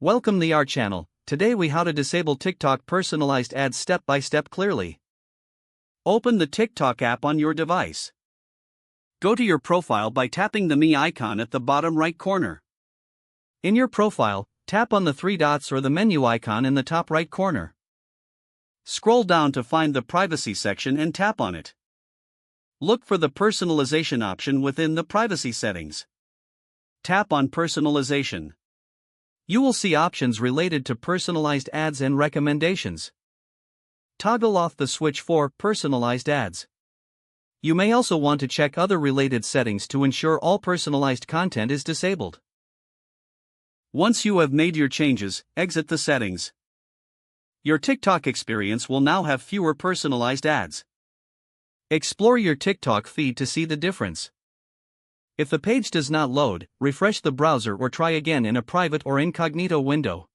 Welcome to our channel. Today we how to disable TikTok personalized ads step by step clearly. Open the TikTok app on your device. Go to your profile by tapping the Me icon at the bottom right corner. In your profile, tap on the three dots or the menu icon in the top right corner. Scroll down to find the privacy section and tap on it. Look for the personalization option within the privacy settings. Tap on personalization. You will see options related to personalized ads and recommendations. Toggle off the switch for personalized ads. You may also want to check other related settings to ensure all personalized content is disabled. Once you have made your changes, exit the settings. Your TikTok experience will now have fewer personalized ads. Explore your TikTok feed to see the difference. If the page does not load, refresh the browser or try again in a private or incognito window.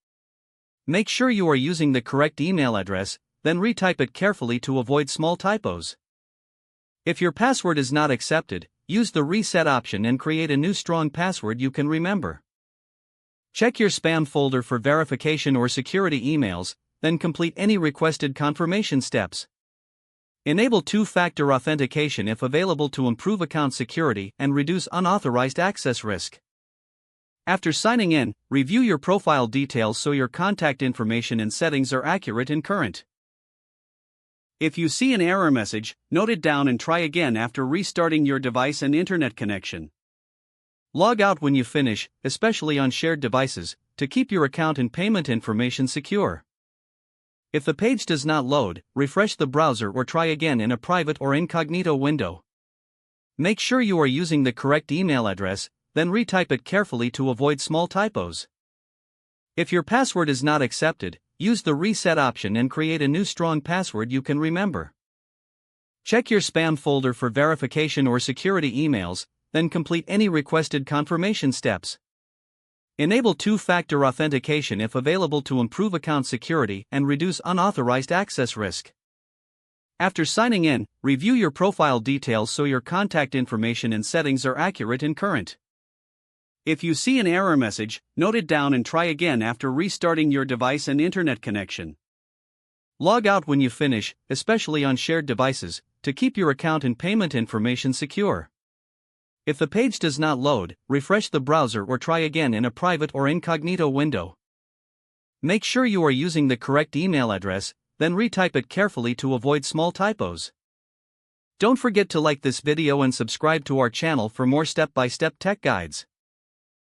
Make sure you are using the correct email address, then retype it carefully to avoid small typos. If your password is not accepted, use the reset option and create a new strong password you can remember. Check your spam folder for verification or security emails, then complete any requested confirmation steps. Enable two-factor authentication if available to improve account security and reduce unauthorized access risk. After signing in, review your profile details so your contact information and settings are accurate and current. If you see an error message, note it down and try again after restarting your device and internet connection. Log out when you finish, especially on shared devices, to keep your account and payment information secure. If the page does not load, refresh the browser or try again in a private or incognito window. Make sure you are using the correct email address, then retype it carefully to avoid small typos. If your password is not accepted, use the reset option and create a new strong password you can remember. Check your spam folder for verification or security emails, then complete any requested confirmation steps. Enable two-factor authentication if available to improve account security and reduce unauthorized access risk. After signing in, review your profile details so your contact information and settings are accurate and current. If you see an error message, note it down and try again after restarting your device and internet connection. Log out when you finish, especially on shared devices, to keep your account and payment information secure. If the page does not load, refresh the browser or try again in a private or incognito window. Make sure you are using the correct email address, then retype it carefully to avoid small typos. Don't forget to like this video and subscribe to our channel for more step-by-step tech guides.